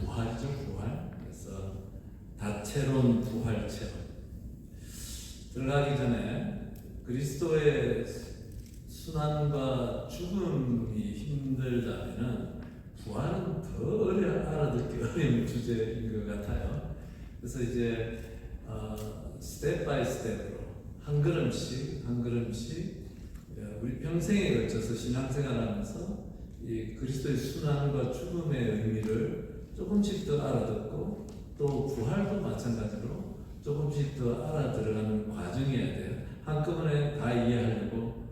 부활이죠, 부활. 그래서 다채로운 부활 체험. 들어가기 전에 그리스도의 순환과 죽음이 힘들다면은 부활은 더 알아듣기 어려운 주제인 것 같아요. 그래서 이제 스텝 바이 스텝으로 한 걸음씩 우리 평생에 걸쳐서 신앙생활하면서 이 그리스도의 순환과 죽음의 의미를 조금씩 더 알아듣고 또 부활도 마찬가지로 조금씩 더 알아들어가는 과정이어야 돼요. 한꺼번에 다 이해하려고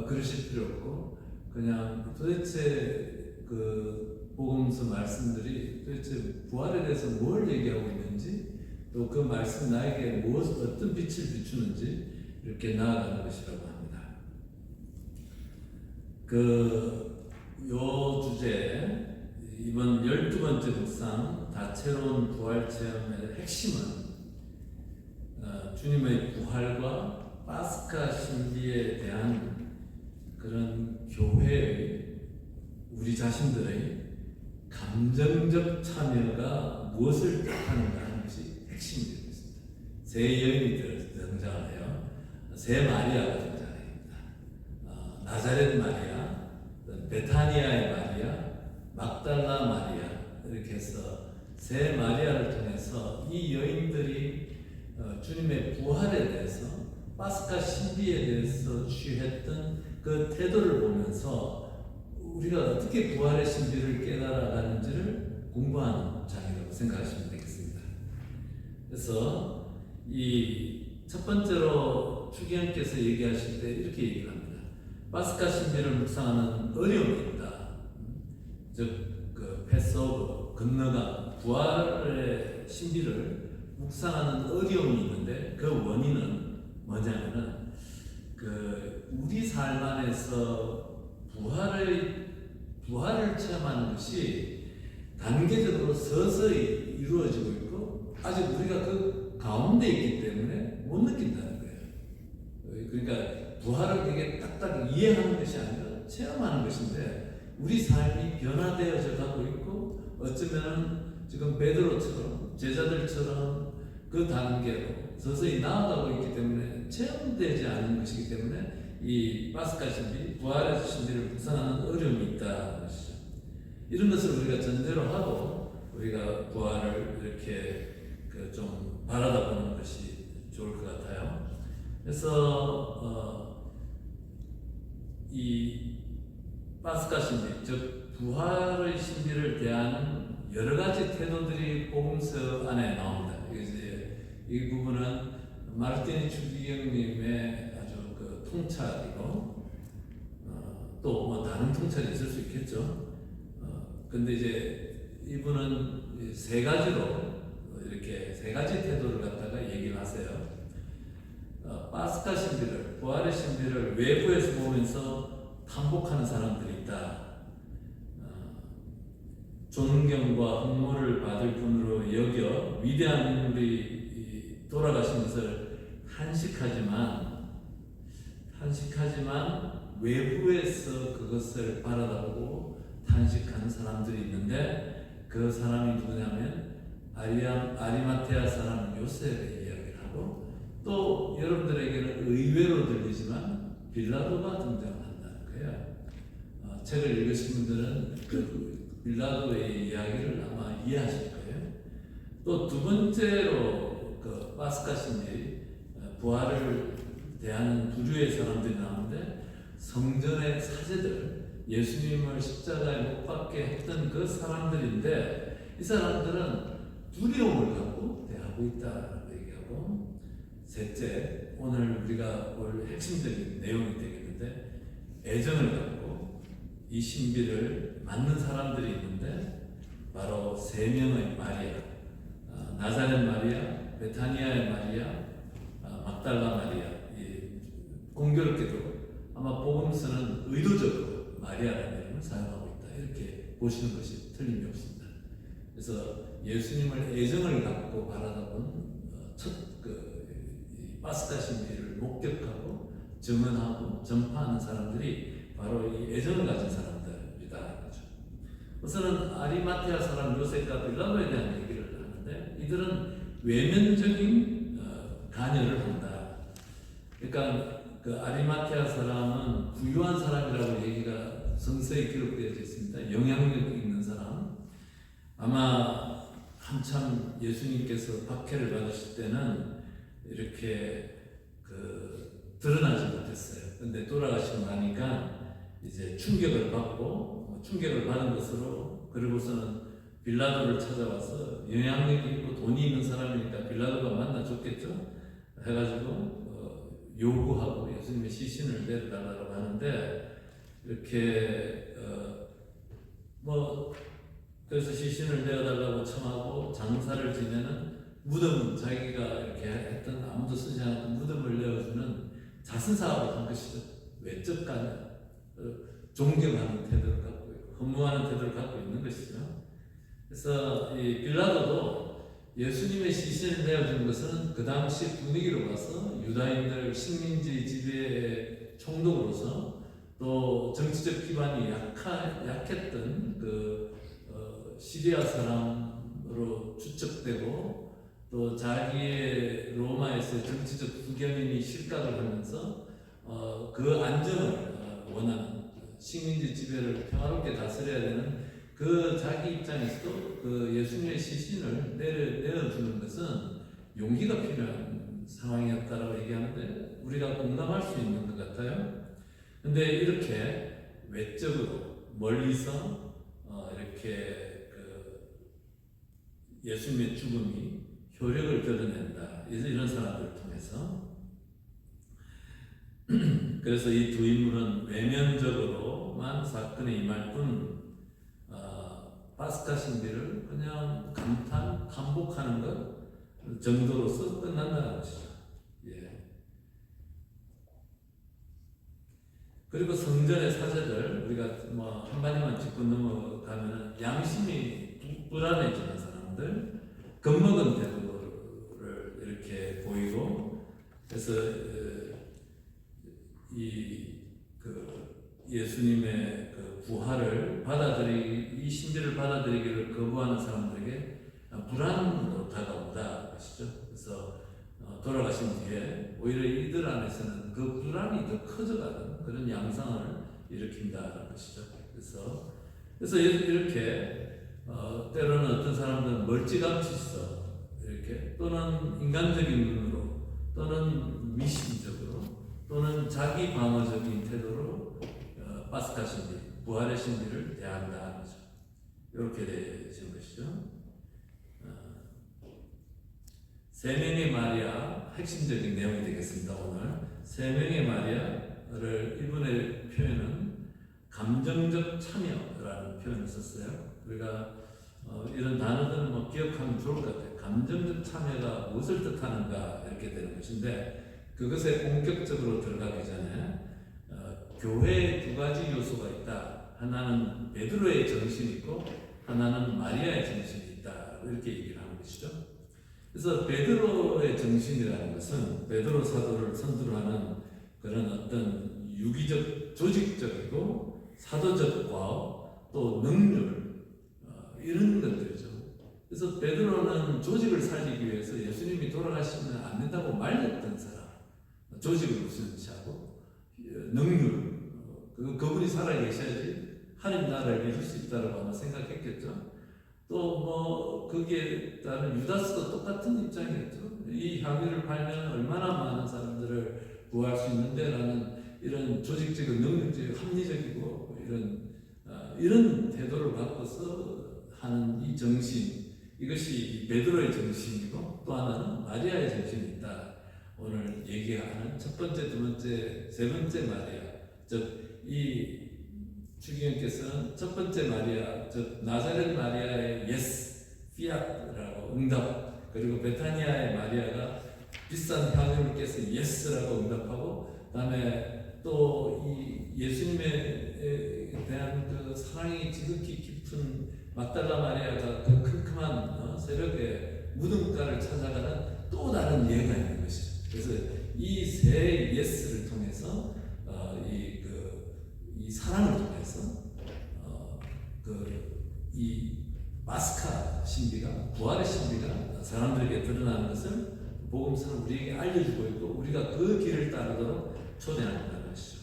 그러실 필요 없고 그냥 도대체 그 복음서 말씀들이 도대체 부활에 대해서 뭘 얘기하고 있는지 또 그 말씀 나에게 어떤 빛을 비추는지 이렇게 나아가는 것이라고 합니다. 요 주제 이번 12번째 묵상 다채로운 부활 체험의 핵심은 주님의 부활과 파스카 신비에 대한 그런 교회의 우리 자신들의 감정적 참여가 무엇을 뜻하는가 하는 것이 핵심이 되고 있습니다. 세 여인이 등장을 해요. 세 마리아가 등장합니다. 나자렛 마리아, 베타니아의 마리아, 막달라 마리아 이렇게 해서 세 마리아를 통해서 이 여인들이 주님의 부활에 대해서 파스카 신비에 대해서 취했던 그 태도를 보면서 우리가 어떻게 부활의 신비를 깨달아가는지를 공부하는 장이라고 생각하시면 되겠습니다. 그래서 이 첫 번째로 추기현께서 얘기하실 때 이렇게 얘기를 합니다. 파스카 신비를 묵상하는 어려움이 있다. 즉, 그 패스오버, 건너간 부활의 신비를 묵상하는 어려움이 있는데 그 원인은 뭐냐면은 우리 삶 안에서 부활을 체험하는 것이 단계적으로 서서히 이루어지고 있고 아직 우리가 그 가운데 있기 때문에 못 느낀다는 거예요. 그러니까 부활을 되게 딱딱 이해하는 것이 아니라 체험하는 것인데 우리 삶이 변화되어져 가고 있고 어쩌면 지금 베드로처럼 제자들처럼 그 단계로 서서히 나아가고 있기 때문에 체험되지 않은 것이기 때문에 이 파스카 신비, 부활의 신비를 묵상하는 어려움이 있다는 것이죠. 이런 것을 우리가 전제로 하고 우리가 부활을 이렇게 좀 바라다 보는 것이 좋을 것 같아요. 그래서 이 파스카 신비, 즉 부활의 신비를 대하는 여러 가지 태도들이 복음서 안에 나옵니다. 이 부분은 마르티니 추기경님의 아주 통찰이고 또 뭐 다른 통찰이 있을 수 있겠죠. 근데 이제 이분은 세 가지로 이렇게 세 가지 태도를 갖다가 얘기를 하세요. 파스카 신비를, 부활의 신비를 외부에서 보면서 탐복하는 사람들이 있다. 존경과 흠모를 받을 분으로 여겨 위대한 인물이 돌아가신 것을 탄식하지만 외부에서 그것을 바라다보고 탄식하는 사람들이 있는데 그 사람이 누구냐면 아리마테아 사람 요셉의 이야기를 하고 또 여러분들에게는 의외로 들리지만 빌라도가 등장한다는 거예요. 책을 읽으신 분들은 그 빌라도의 이야기를 아마 이해하실 거예요. 또 두 번째로 그 파스카 신비, 부활을 대하는 부류의 사람들이 나오는데 성전의 사제들, 예수님을 십자가에 못 박게 했던 그 사람들인데 이 사람들은 두려움을 갖고 대하고 있다라고 얘기하고 셋째, 오늘 우리가 볼 핵심적인 내용이 되겠는데 애정을 갖고 이 신비를 맞는 사람들이 있는데 바로 세 명의 마리아, 나자렛 마리아, 베타니아의 마리아, 막달라 마리아. 공교롭게도 아마 복음서는 의도적으로 마리아라는 이름을 사용하고 있다 이렇게 보시는 것이 틀림이 없습니다. 그래서 예수님을 애정을 갖고 바라다보는 첫 파스카 신비를 목격하고 증언하고 전파하는 사람들이 바로 이 애정을 가진 사람들이다. 우선은 아리마테아 사람 요셉과 빌라도에 대한 얘기를 하는데 이들은 외면적인 관여를 한다. 그러니까 그 아리마테아 사람은 부유한 사람이라고 얘기가 성서에 기록되어 있습니다. 영향력 있는 사람. 아마 한참 예수님께서 박해를 받으실 때는 이렇게 드러나지 못했어요. 근데 돌아가시고 나니까 이제 충격을 받고 충격을 받은 것으로 그리고서는 빌라도를 찾아와서 영향력이 있고 돈이 있는 사람이니까 빌라도가 만나줬겠죠. 해가지고 요구하고 예수님의 시신을 내려달라고 하는데 이렇게 그래서 시신을 내어달라고 청하고 장사를 지내는 무덤 자기가 이렇게 했던 아무도 쓰지 않았던 무덤을 내어주는 자선 사업을 한 것이죠. 외적 관여, 존경하는 태도를 갖고 있고 허무하는 태도를 갖고 있는 것이죠. 그래서 이 빌라도도 예수님의 시신을 내어준 것은 그 당시 분위기로 봐서 유다인들 식민지 지배의 총독으로서 또 정치적 기반이 약했던 시리아 사람으로 추측되고 또 자기의 로마에서의 정치적 후견인이 실각을 하면서 그 안정을 원하는 식민지 지배를 평화롭게 다스려야 되는 그 자기 입장에서도 그 예수님의 시신을 내어주는 것은 용기가 필요한 상황이었다라고 얘기하는데 우리가 공감할 수 있는 것 같아요. 근데 이렇게 외적으로 멀리서 이렇게 예수님의 죽음이 효력을 드러낸다. 이런 사람들을 통해서 그래서 이 두 인물은 외면적으로만 사건에 임할 뿐 파스카 신비를 그냥 감복하는 것 정도로서 끝난다는 것이죠. 예. 그리고 성전의 사제들 우리가 한마디만 짚고 넘어가면 양심이 불안해지는 사람들, 겁먹은 태도를 이렇게 보이고 그래서 예수님의 부활을 이 신비를 받아들이기를 거부하는 사람들에게 불안도 다가온다 것이죠. 그래서 돌아가신 뒤에 오히려 이들 안에서는 그 불안이 더 커져가는 그런 양상을 일으킨다는 것이죠. 그래서 이렇게 때로는 어떤 사람들은 멀찌감치서 이렇게 또는 인간적인 눈으로 또는 미신적으로 또는 자기 방어적인 태도로 파스카 신비, 부활의 신비를 대한다는 거죠. 이렇게 되신 것이죠. 세 명의 마리아, 핵심적인 내용이 되겠습니다. 오늘 세 명의 마리아를 이분의 표현은 감정적 참여라는 표현을 썼어요. 우리가 이런 단어들은 기억하면 좋을 것 같아요. 감정적 참여가 무엇을 뜻하는가 이렇게 되는 것인데 그것에 본격적으로 들어가기 전에 교회에 두 가지 요소가 있다. 하나는 베드로의 정신이 있고 하나는 마리아의 정신이 있다. 이렇게 얘기를 하는 것이죠. 그래서 베드로의 정신이라는 것은 베드로 사도를 선두로 하는 그런 어떤 유기적, 조직적이고 사도적 과업 또 능률 이런 것들이죠. 그래서 베드로는 조직을 살리기 위해서 예수님이 돌아가시면 안 된다고 말렸던 사람, 조직을 우선시하고 능률, 그분이 살아계셔야지 하나님 나라를 이룰 수 있다고 아마 생각했겠죠. 또 거기에 따른 유다스도 똑같은 입장이었죠. 이 향유를 팔면 얼마나 많은 사람들을 구할 수 있는데라는 이런 조직적인 능력적 합리적이고 이런 태도를 갖고서 하는 이 정신, 이것이 베드로의 정신이고 또 하나는 마리아의 정신이 있다. 오늘 얘기하는 첫 번째, 두 번째, 세 번째 마리아, 즉 이 주기님께서는 첫 번째 마리아, 즉 나자렛 마리아의 yes, fiat라고 응답, 그리고 베타니아의 마리아가 비싼 향유를 깨서 yes라고 응답하고, 그다음에 또 이 예수님에 대한 그 사랑이 지극히 깊은 막달라 마리아가 그 큼큼한 새벽에 무덤가를 찾아가는 또 다른 예가 있는 것이죠. 그래서 이 세 예스를 통해서 이 사랑을 통해서 파스카 신비가, 부활의 신비가 사람들에게 드러나는 것을 복음서는 우리에게 알려주고 있고 우리가 그 길을 따르도록 초대한다는 것이죠.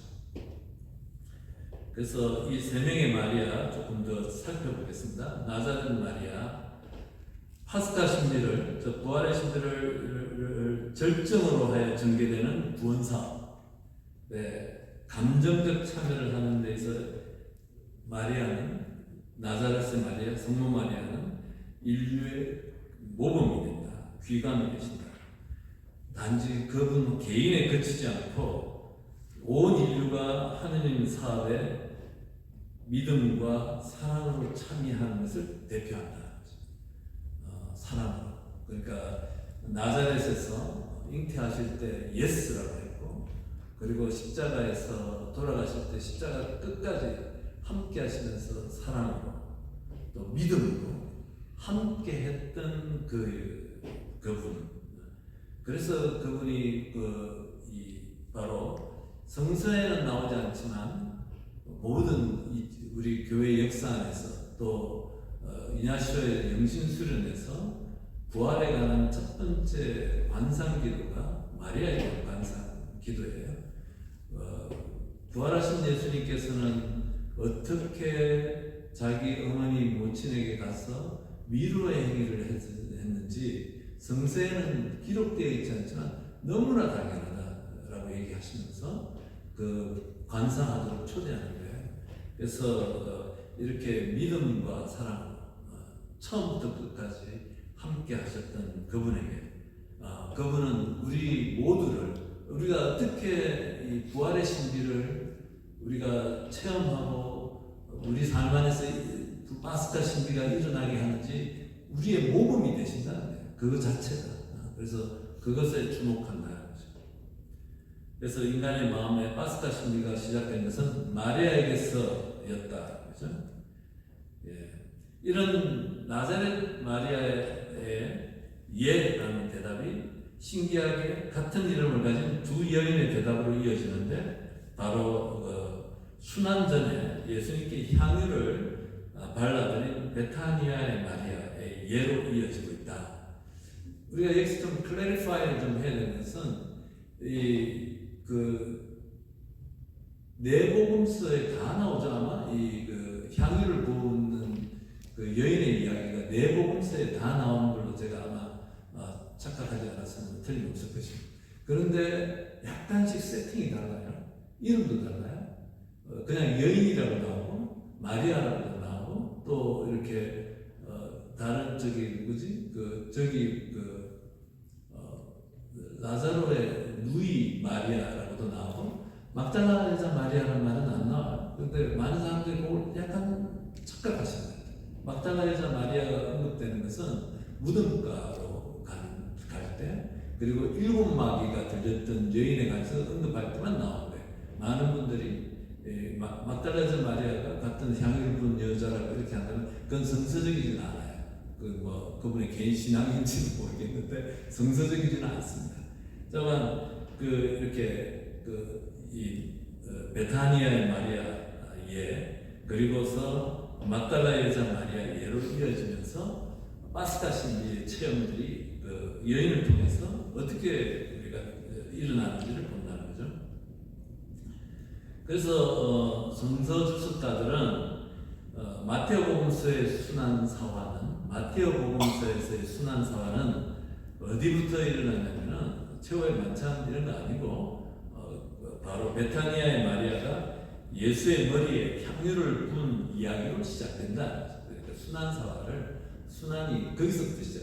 그래서 이 세 명의 마리아 조금 더 살펴보겠습니다. 나자렛 마리아, 파스카 신비를, 저 부활의 신비를 절정으로 하여 전개되는 구원사업, 네, 감정적 참여를 하는 데 있어 마리아는, 나자렛의 마리아, 성모 마리아는 인류의 모범이 된다, 귀감이 되신다. 단지 그분 개인에 그치지 않고 온 인류가 하느님 사업에 믿음과 사랑으로 참여하는 것을 대표한다. 사랑으로. 그러니까 나자렛에서 잉태하실 때 예스라고 했고, 그리고 십자가에서 돌아가실 때 십자가 끝까지 함께 하시면서 사랑으로 또 믿음으로 함께 했던 그분. 그래서 그분이 바로 성서에는 나오지 않지만 모든 우리 교회 역사 안에서 또 이냐시로의 영신수련에서 부활에 관한 첫 번째 관상 기도가 마리아의 관상 기도예요. 부활하신 예수님께서는 어떻게 자기 어머니 모친에게 가서 위로의 행위를 했는지 성서에는 기록되어 있지 않지만 너무나 당연하다라고 얘기하시면서 그 관상하도록 초대하는 거예요. 그래서 이렇게 믿음과 사랑, 처음부터 끝까지 함께 하셨던 그분에게, 그분은 우리 모두를, 우리가 어떻게 이 부활의 신비를 우리가 체험하고 우리 삶 안에서 파스카 신비가 일어나게 하는지 우리의 모범이 되신다. 그 자체가. 그래서 그것에 주목한다는 거죠. 그래서 인간의 마음에 파스카 신비가 시작된 것은 마리아에게서였다. 그죠? 예. 이런 나자렛 마리아의 예라는 대답이 신기하게 같은 이름을 가진 두 여인의 대답으로 이어지는데, 바로 순환전에 예수님께 향유를 발라드린 베타니아의 마리아의 예로 이어지고 있다. 우리가 여기서 좀 클래리파이를 좀 해야 되는 것은 내복음서에 다 나오죠. 아마 향유를 부은 그 여인의 이야기가 내복음서에 다 나오는 걸로 제가 아마 착각하지 않았으면 틀림없을 것입니다. 그런데 약간씩 세팅이 달라요. 이름도 달라요. 그냥 여인이라고 나오고 마리아라고 나오고 또 이렇게 다른 라자로의 누이 마리아라고도 나오고 막달라 여자 마리아라는 말은 안 나와요. 그런데 많은 사람들이 그걸 약간 착각하십니다. 막달라 여자 마리아가 언급되는 것은 무덤가로 갈 때, 그리고 일곱 마귀가 들렸던 여인에 관해서 언급할 때만 나오는 거예요. 많은 분들이 막달라 여자 마리아가 같은 향유를 부은 여자라고 이렇게 한다면 그건 성서적이지는 않아요. 그분의 개인 신앙인지는 모르겠는데 성서적이지는 않습니다. 다만 베타니아의 마리아 예, 그리고서 막달라 여자 마리아 예로 이어지면서 파스카 신비의 체험들이 여인을 통해서 어떻게 우리가 일어나는지를 본다는 거죠. 그래서 성서 주석가들은 마태복음서의 순환 마테오복음서에서의 순환 사화는 어디부터 일어났냐면은 최후의 만찬 이런 거 아니고 바로 베타니아의 마리아가 예수의 머리에 향유를 부은 이야기로 시작된다. 그러니까 순환이 거기서부터 시작.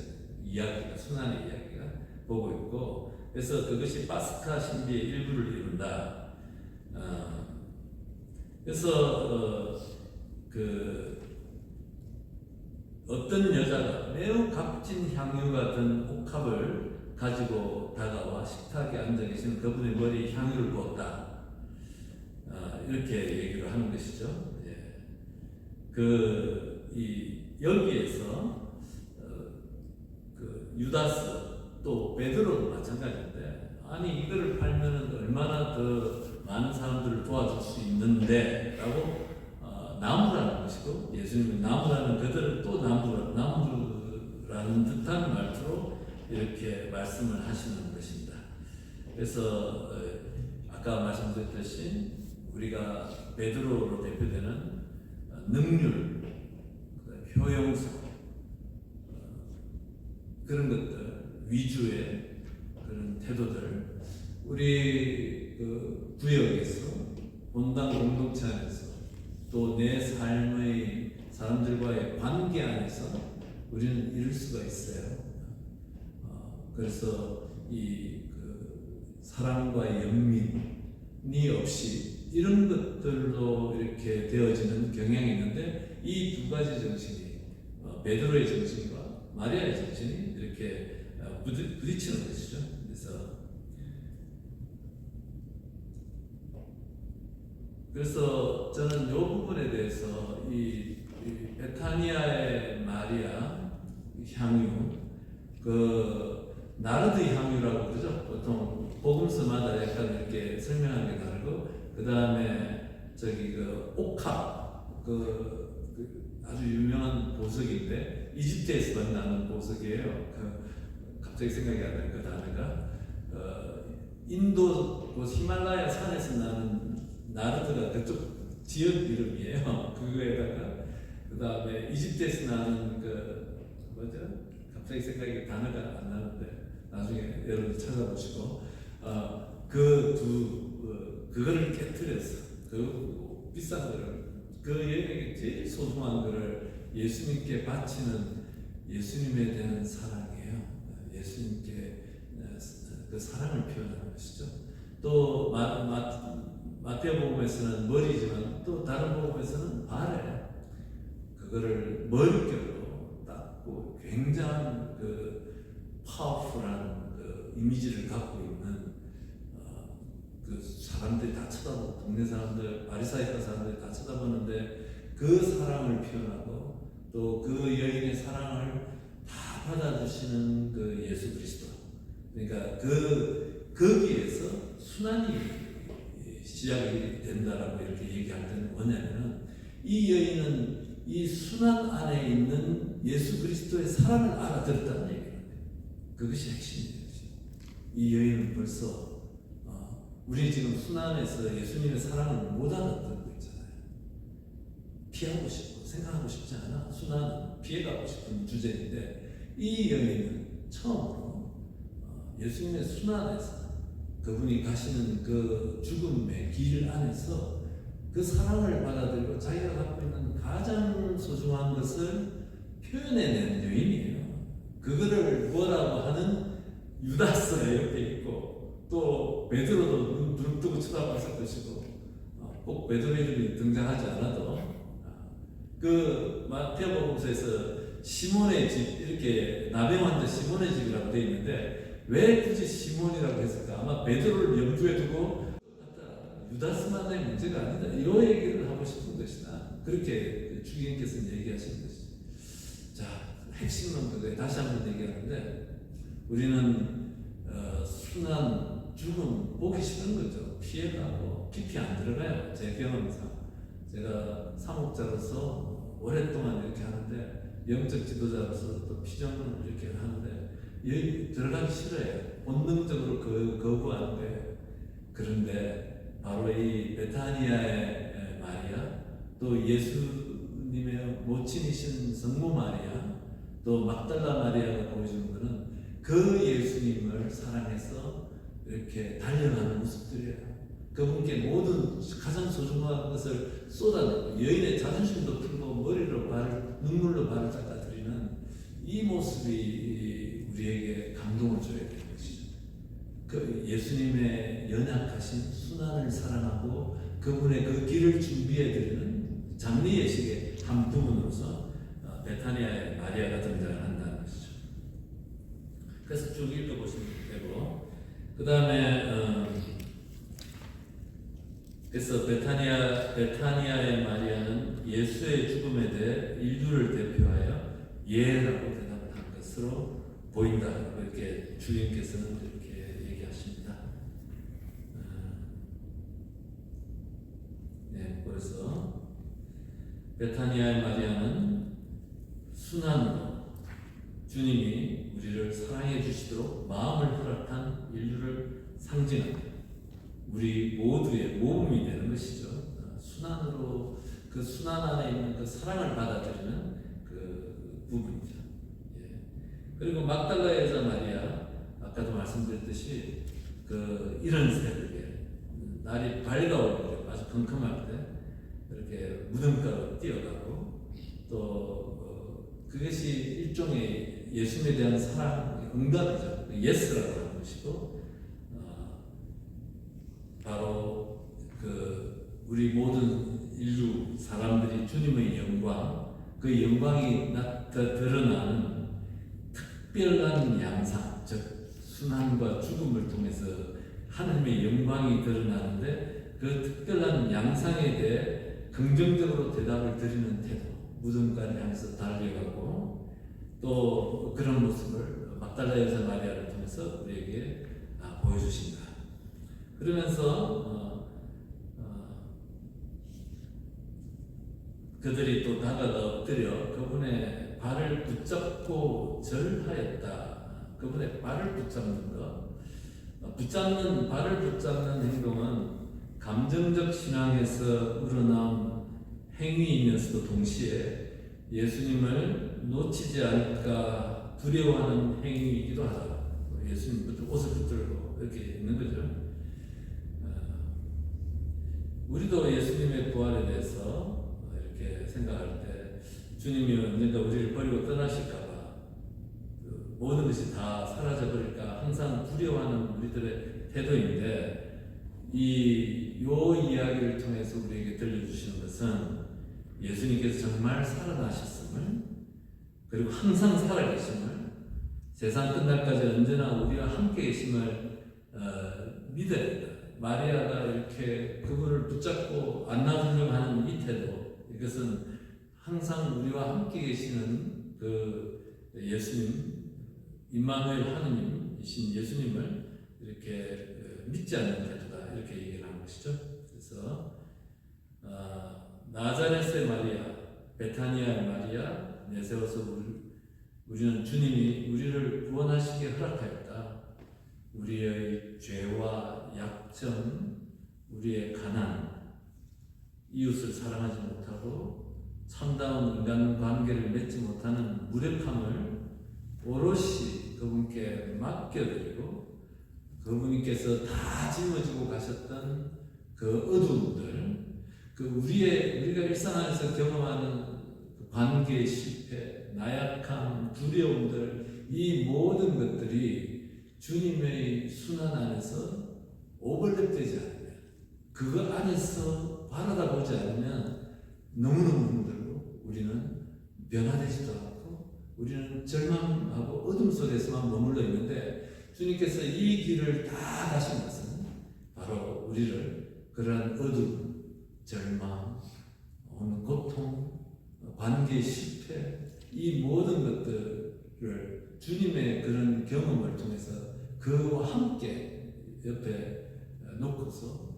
순환의 이야기가 보고 있고, 그래서 그것이 파스카 신비의 일부를 이룬다. 그래서 어떤 여자가 매우 값진 향유 같은 옥합을 가지고 다가와 식탁에 앉아 계신 그분의 머리에 향유를 부었다. 이렇게 얘기를 하는 것이죠. 예. 여기에서 유다스 또 베드로도 마찬가지인데, 아니 이거를 팔면은 얼마나 더 많은 사람들을 도와줄 수 있는데 라고 나무라는 것이 말투, 예수님은 나무라는 그들을 또 나무라는 듯한 말투로 이렇게 말씀을 하시는 것입니다. 그래서 아까 말씀드렸듯이 우리가 베드로로 대표되는 능률, 효용성, 그런 것들 위주의 그런 태도들, 우리 그 구역에서 본당 공동체 안에서 또 내 삶의 사람들과의 관계 안에서 우리는 이룰 수가 있어요. 그래서 그 사랑과 연민이 없이 이런 것들로 이렇게 되어지는 경향이 있는데, 이 두 가지 정신이 베드로의 정신과 마리아의 정신이 이렇게 부딪히는 것이죠. 그래서 저는 이 부분에 대해서 이 베타니아의 마리아 향유, 그 나르드 향유라고 그러죠. 보통 복음서마다 약간 이렇게 설명하는 게 다르고, 그 다음에 저기 그 옥합, 그 아주 유명한 보석인데 이집트에서만 나는 보석이에요. 갑자기 생각이 안 나요. 그 단어가 인도 그 히말라야 산에서 나는 나르드가 그쪽 지역 이름이에요. 그거에다가 그 다음에 이집트에서 나는 그 뭐죠? 갑자기 생각이 단어가 안 나는데 나중에 여러분 찾아보시고 그거를 깨뜨려서 그 비싼 거를, 그 여행의 제일 소중한 거를 예수님께 바치는 예수님에 대한 사랑이에요. 예수님께 그 사랑을 표현하는 것이죠. 또 마태복음에서는 머리지만 또 다른 복음에서는 발에 그거를 머릿결로 닦고 굉장한 그 파워풀한 그 이미지를 갖고 있는 그 사람들이 다 쳐다보고, 동네 사람들, 바리사이파 사람들이 다 쳐다보는데 그 사랑을 표현하고 또 그 여인의 사랑을 다 받아주시는 그 예수 그리스도. 그러니까 거기에서 순환이 시작이 된다라고 이렇게 얘기할 때는 뭐냐면은, 이 여인은 이 순환 안에 있는 예수 그리스도의 사랑을 알아들었다는 얘기예요. 그것이 핵심이에요. 이 여인은 벌써 우리 지금 순환에서 예수님의 사랑을 못 알아듣고 있잖아요. 피하고 싶고 생각하고 싶지 않아. 순환은 피해가고 싶은 주제인데, 이 여인은 처음으로 예수님의 순환에서 그분이 가시는 그 죽음의 길 안에서 그 사랑을 받아들이고 자기가 갖고 있는 가장 소중한 것을 표현해내는 여인이에요. 그거를 뭐라고 하는 유다스가 옆에 있고, 또 베드로도 눈 부릅뜨고 쳐다봤을 것이고, 꼭 베드로 이름이 등장하지 않아도 그 마태복음서에서 시몬의 집, 이렇게 나병 환자 시몬의 집이라고 되어 있는데 왜 굳이 시몬이라고 했을까? 아마 베드로를 염두에 두고 유다스만의 문제가 아니다, 이 얘기를 하고 싶은 것이다. 그렇게 주기님께서는 얘기하시는 것이죠. 자, 핵심은 그거에 다시 한번 얘기하는데, 우리는 순환, 죽음 보기 싫은 거죠. 피해가고 깊이 안 들어가요. 제 경험상 제가 사목자로서 오랫동안 이렇게 하는데, 영적 지도자로서 또 피정을 이렇게 하는데 여기 들어가기 싫어요. 본능적으로 거부하는 거예요. 그런데 바로 이 베타니아의 마리아, 또 예수님의 모친이신 성모 마리아, 또 막달라 마리아가 보여주는 것은 그 예수님을 사랑해서 이렇게 달려가는 모습들이에요. 그분께 모든 가장 소중한 것을 쏟아내고, 여인의 자존심도 풀고 머리로 눈물로 발을 닦아드리는 이 모습이 우리에게 감동을 줘야 되는 것이죠. 그 예수님의 연약하신 순환을 사랑하고 그분의 그 길을 준비해드리는 장리 예식의 한 부분으로서 베타니아의 마리아가 등장을 한다는 것이죠. 그래서 쭉 읽어보시면 되고, 그 다음에 그래서 베타니아의 마리아는 예수의 죽음에 대해 인류를 대표하여 예라고 대답을 한 것으로 보인다. 이렇게 주님께서는 이렇게 얘기하십니다. 네, 그래서 베타니아의 마리아는 순환으로 주님이 우리를 사랑해 주시도록 마음을 허락한 인류를 상징합니다. 우리 모두의 모범이 되는 것이죠. 순환으로 그 순환 안에 있는 그 사랑을 받아들이는 그 부분이죠. 예. 그리고 막달라 여자 마리아, 아까도 말씀드렸듯이 그 이런 새벽에 날이 밝아올 때, 아주 컴컴할 때 이렇게 무덤가로 뛰어가고 또 그것이 일종의 예수님에 대한 사랑의 응답이죠. 예스라고 하는 것이고 바로 그 우리 모든 인류 사람들이 주님의 영광, 그 영광이 드러나는 특별한 양상, 즉 순환과 죽음을 통해서 하나님의 영광이 드러나는데 그 특별한 양상에 대해 긍정적으로 대답을 드리는 태도, 무덤가를 향해서 달려가고 또 그런 모습을 막달라 여자 마리아를 통해서 우리에게 보여주신다. 그러면서 그들이 또 다가가 엎드려 그분의 발을 붙잡고 절하였다. 그분의 발을 붙잡는 것, 발을 붙잡는 행동은 감정적 신앙에서 우러나온 행위이면서도 동시에 예수님을 놓치지 않을까 두려워하는 행위이기도 하다. 예수님 옷을 붙들고 이렇게 있는 거죠. 우리도 예수님의 부활에 대해서 이렇게 생각할 때 주님이 언젠가 우리를 버리고 떠나실까봐 모든 것이 다 사라져버릴까 항상 두려워하는 우리들의 태도인데 요 이야기를 통해서 우리에게 들려주시는 것은 예수님께서 정말 살아나셨음을 그리고 항상 살아계심을 세상 끝날까지 언제나 우리와 함께 계심을 믿어야 된다. 마리아가 이렇게 그분을 붙잡고 안아주려고 하는 이 태도, 이것은 항상 우리와 함께 계시는 그 예수님, 임마누엘 하느님이신 예수님을 이렇게 믿지 않는 태도다, 이렇게 얘기를 하는 것이죠. 그래서 나자렛의 마리아, 베타니아의 마리아 내세워서 우리는 주님이 우리를 구원하시기에 허락하였다. 우리의 죄와 약점, 우리의 가난, 이웃을 사랑하지 못하고 참다운 인간관계를 맺지 못하는 무력함을 오롯이 그분께 맡겨드리고 그분께서 다 짊어지고 가셨던 그 어두움들, 그 우리가 일상 안에서 경험하는 관계의 실패, 나약함, 두려움들, 이 모든 것들이 주님의 순환 안에서 오버랩되지 않으면, 그거 안에서 바라다 보지 않으면 너무너무 힘들고 우리는 변화되지도 않고 우리는 절망하고 어둠 속에서만 머물러 있는데 주님께서 이 길을 다 가신 것은 바로 우리를 그러한 어둠, 절망, 고통, 관계의 실패, 이 모든 것들을 주님의 그런 경험을 통해서 그와 함께 옆에 놓고서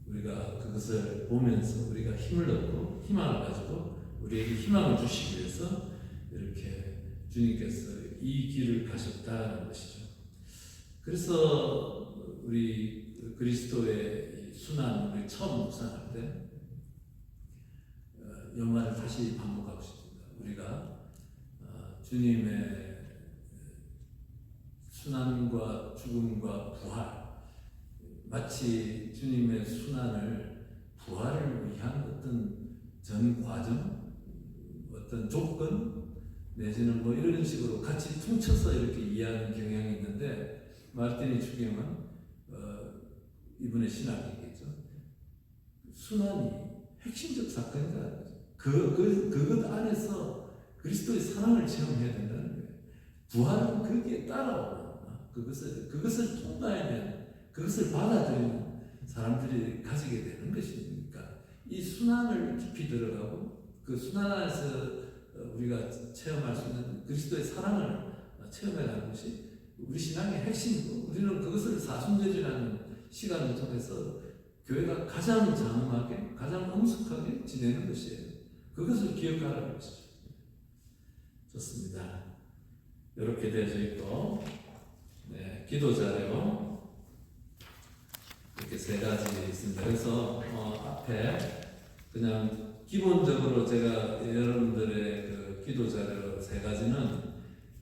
우리가 그것을 보면서 우리가 힘을 얻고 희망을 가지고 우리에게 희망을 주시기 위해서 이렇게 주님께서 이 길을 가셨다는 것이죠. 그래서 우리 그리스도의 순환, 우리 처음 묵상할 때 연말을 다시 반복하고 싶습니다. 우리가 주님의 순환과 죽음과 부활, 마치 주님의 순환을 부활을 위한 어떤 전 과정, 어떤 조건, 내지는 뭐 이런 식으로 같이 퉁쳐서 이렇게 이해하는 경향이 있는데 마르티니 추경은 이분의 신학이겠죠. 순환이 핵심적 사건이다. 그것 안에서 그리스도의 사랑을 체험해야 된다는 거예요. 부활은 거기에 따라오는 그것을 통과하면 그것을 받아들이는 사람들이 가지게 되는 것이니까 이 순환을 깊이 들어가고 그 순환 안에서 우리가 체험할 수 있는 그리스도의 사랑을 체험해가는 것이 우리 신앙의 핵심이고 우리는 그것을 사순절이라는 시간을 통해서 교회가 가장 장엄하게 가장 엄숙하게 지내는 것이에요. 그것을 기억하라는 것이죠. 좋습니다. 이렇게 되어져 있고, 네, 기도 자료 이렇게 세 가지 있습니다. 그래서 앞에 그냥 기본적으로 제가 여러분들의 그 기도 자료 세 가지는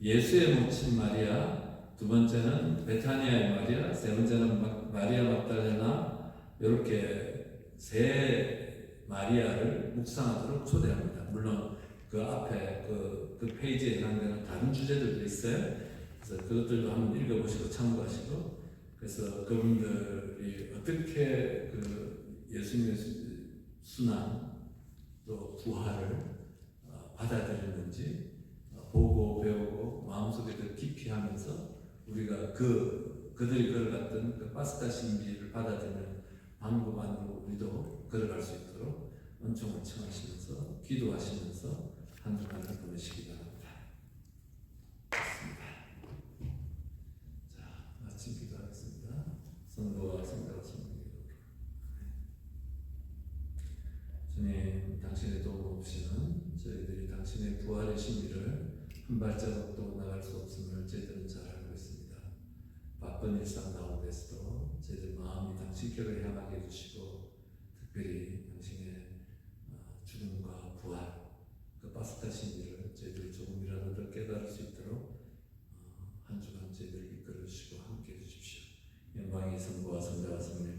예수의 모친 마리아, 두 번째는 베타니아의 마리아, 세 번째는 마리아 막달레나, 이렇게 세 마리아를 묵상하도록 초대합니다. 물론 그 앞에 그 페이지에 해당되는 다른 주제들도 있어요. 그래서 그것들도 한번 읽어보시고 참고하시고, 그래서 그분들이 어떻게 그 예수님의 순환 또 부활을 받아들였는지 보고 배우고 마음속에 더 깊이 하면서 우리가 그들이 걸어갔던 그 파스카 신비를 받아들이는 방법 안으로 우리도 걸어갈 수 있도록 은총을 청하시면서 기도하시면서 한 주간을 보내시기 바랍니다. 자, 마침 기도하겠습니다. 성도와 성자와 성도의 주님, 당신의 도움 없이는 저희들이 당신의 부활의 신비를 한 발자국도 나갈 수 없음을 저희들은 잘 알고 있습니다. 바쁜 일상 가운데서도 저희들 마음이 당신께로 향하게 해주시고, 특별히 당신의 죽음과 부활, 그 파스카 신비를 저희들이 조금이라도 더 깨달을 수 있도록 한 주간 저희들을 이끌어 주시고 함께 해 주십시오. 영광이 성부와 성자와 성령